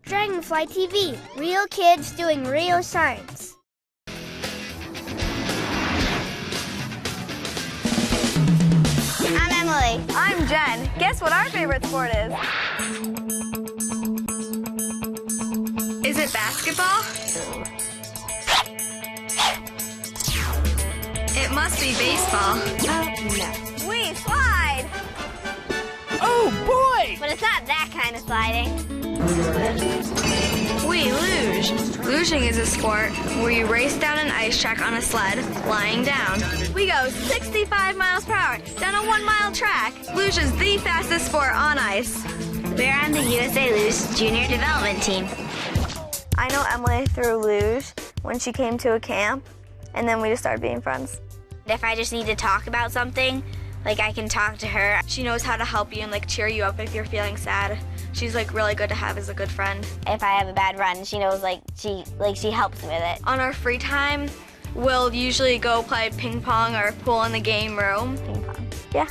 Dragonfly TV, real kids doing real science. I'm Emily. I'm Jen. Guess what our favorite sport is? Is it basketball? It must be baseball. No. We slide! Oh, boy! But it's not that kind of sliding. We luge. Luging is a sport where you race down an ice track on a sled, lying down. We go 65 miles per hour down a 1-mile track. Luge is the fastest sport on ice. We're on the USA Luge Junior Development Team. I know Emily through Luge when she came to a camp, and then we just started being friends. If I just need to talk about something, like I can talk to her. She knows how to help you and like cheer you up if you're feeling sad. She's like really good to have as a good friend. If I have a bad run, she knows she helps with it. On our free time, we'll usually go play ping pong or pool in the game room. Ping pong. Yeah.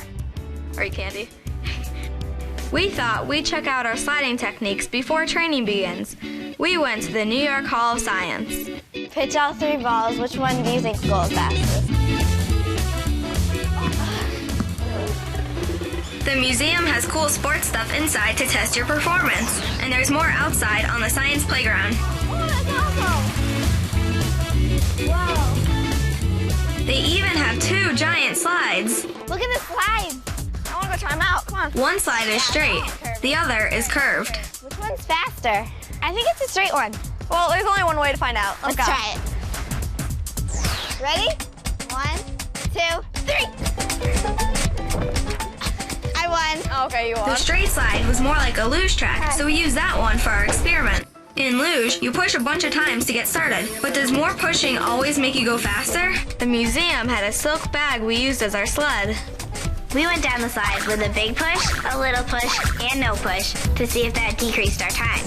Or eat candy. We thought we'd check out our sliding techniques before training begins. We went to the New York Hall of Science. Pitch all 3 balls. Which one do you think goes fastest? The museum has cool sports stuff inside to test your performance. And there's more outside on the science playground. Oh, that's awesome! Whoa! They even have 2 giant slides. Look at the slide! I want to go try them out. Come on. One slide is straight. The other is curved. Which one's faster? I think it's a straight one. Well, there's only one way to find out. Let's go. try it. Ready? 1, 2, 3. I won. Oh, okay, you won. The straight slide was more like a luge track, so we used that one for our experiment. In luge, you push a bunch of times to get started, but does more pushing always make you go faster? The museum had a silk bag we used as our sled. We went down the slide with a big push, a little push, and no push to see if that decreased our time.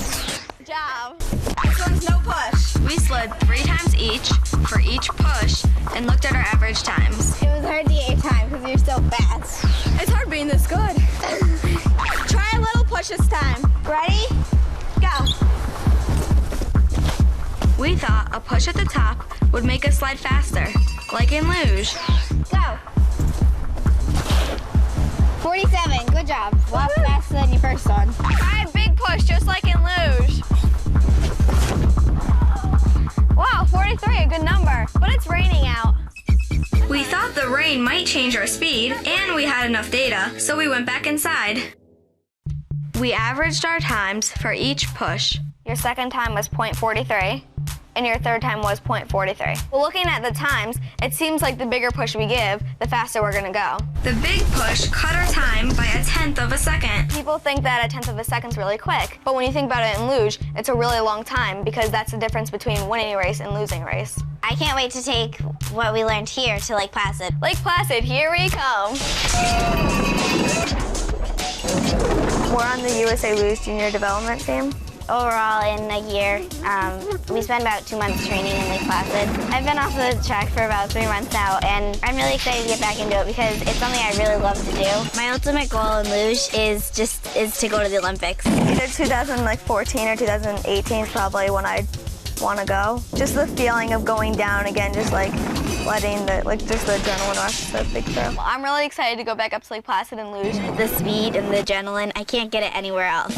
Good job. This one's no push. We slid 3 times each for each push and looked at our average times. It was hard to get your time because you're so fast. It's hard being this good. Try a little push this time. Ready? Go. We thought a push at the top would make us slide faster, like in luge. Go. 47, good job. A lot faster than your first one. Try a big push, just like in luge. Wow, 43, a good number, but it's raining out. We thought the rain might change our speed, and we had enough data, so we went back inside. We averaged our times for each push. Your second time was 0.43. And your third time was 0.43. Well, looking at the times, it seems like the bigger push we give, the faster we're gonna go. The big push cut our time by 1/10 of a second. People think that 1/10 of a second's really quick, but when you think about it in luge, it's a really long time because that's the difference between winning a race and losing a race. I can't wait to take what we learned here to Lake Placid. Lake Placid, here we come. We're on the USA Luge Junior Development Team. Overall, in a year, we spent about 2 months training in Lake Placid. I've been off the track for about 3 months now, and I'm really excited to get back into it because it's something I really love to do. My ultimate goal in luge is to go to the Olympics. Either 2014 or 2018 is probably when I want to go. Just the feeling of going down again, just like letting just the adrenaline rush, the big thrill. I'm really excited to go back up to Lake Placid and luge. The speed and the adrenaline, I can't get it anywhere else.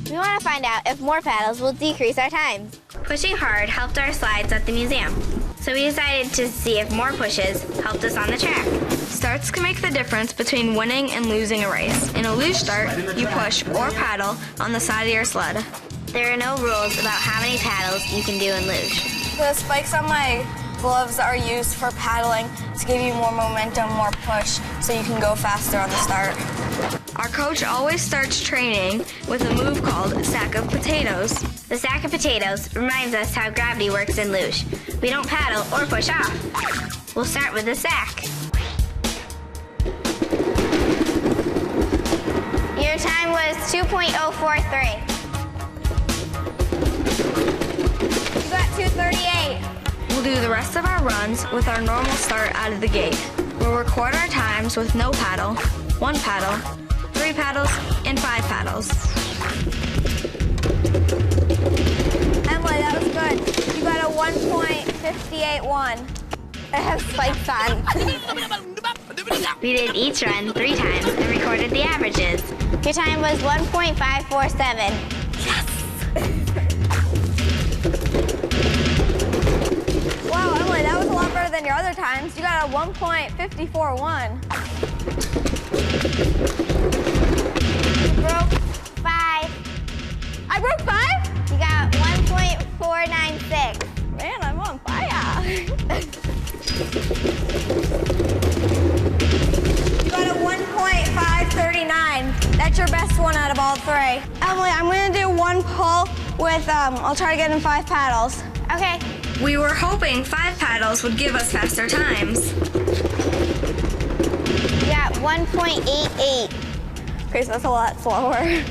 We want to find out if more paddles will decrease our times. Pushing hard helped our slides at the museum, so we decided to see if more pushes helped us on the track. Starts can make the difference between winning and losing a race. In a luge start, you push or paddle on the side of your sled. There are no rules about how many paddles you can do in luge. The spikes on my gloves are used for paddling to give you more momentum, more push, so you can go faster on the start. Our coach always starts training with a move called sack of potatoes. The sack of potatoes reminds us how gravity works in luge. We don't paddle or push off. We'll start with the sack. Your time was 2.043. You got 2:38. We'll do the rest of our runs with our normal start out of the gate. We'll record our times with no paddle, 1 paddle, 3 paddles, and 5 paddles. that have spikes on. We did each run 3 times and recorded the averages. Your time was 1.547. Wow, Emily, that was a lot better than your other times. You got a 1.541. You broke 5. I broke 5? You got 1.496. Man, I'm on fire. You got a 1.539. That's your best one out of all 3. Emily, I'm gonna do one pull with, I'll try to get in 5 paddles. Okay. We were hoping 5 paddles would give us faster times. You got 1.88. Okay, so that's a lot slower.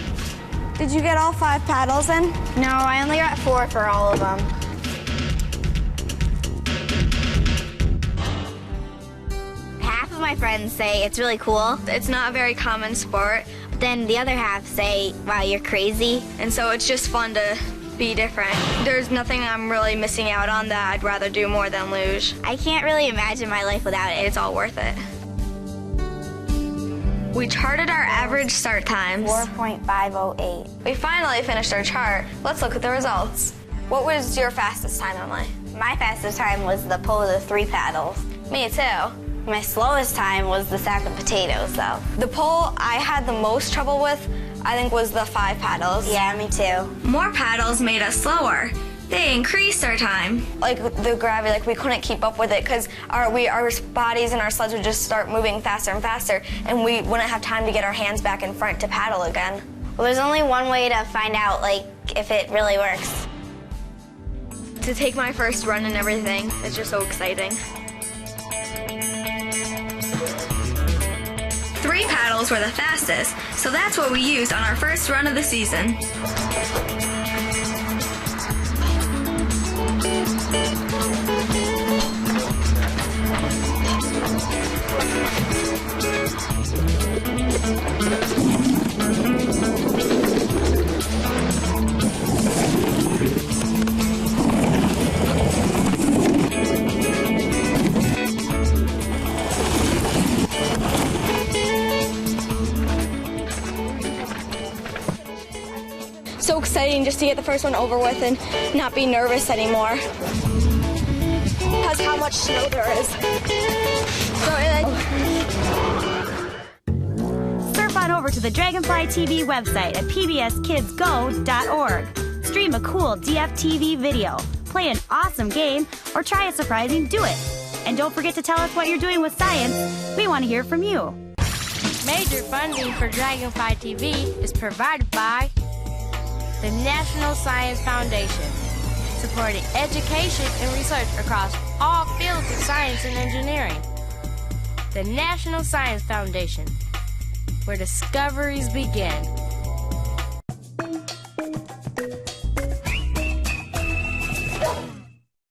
Did you get all 5 paddles in? No, I only got 4 for all of them. Half of my friends say it's really cool. It's not a very common sport, But then the other half say, wow, you're crazy. and so it's just fun to be different. There's nothing I'm really missing out on that I'd rather do more than luge. I can't really imagine my life without it. It's all worth it. We charted our average start times. 4.508. We finally finished our chart. Let's look at the results. What was your fastest time, Emily? My fastest time was the pull of the 3 paddles. Me too. My slowest time was the sack of potatoes, though. The pull I had the most trouble with, I think, was the 5 paddles. Yeah, me too. More paddles made us slower. They increased our time. Like the gravity, like we couldn't keep up with it because our bodies and our sleds would just start moving faster and faster, and we wouldn't have time to get our hands back in front to paddle again. Well, there's only one way to find out, like, if it really works. To take my first run and everything, it's just so exciting. 3 paddles were the fastest, so that's what we used on our first run of the season. So exciting just to get the first one over with and not be nervous anymore. Because how much snow there is. Surf on over to the DragonflyTV website at pbskidsgo.org. Stream a cool DFTV video, play an awesome game, or try a surprising do it. And don't forget to tell us what you're doing with science. We want to hear from you. Major funding for Dragonfly TV is provided by the National Science Foundation, supporting education and research across all fields of science and engineering. The National Science Foundation, where discoveries begin.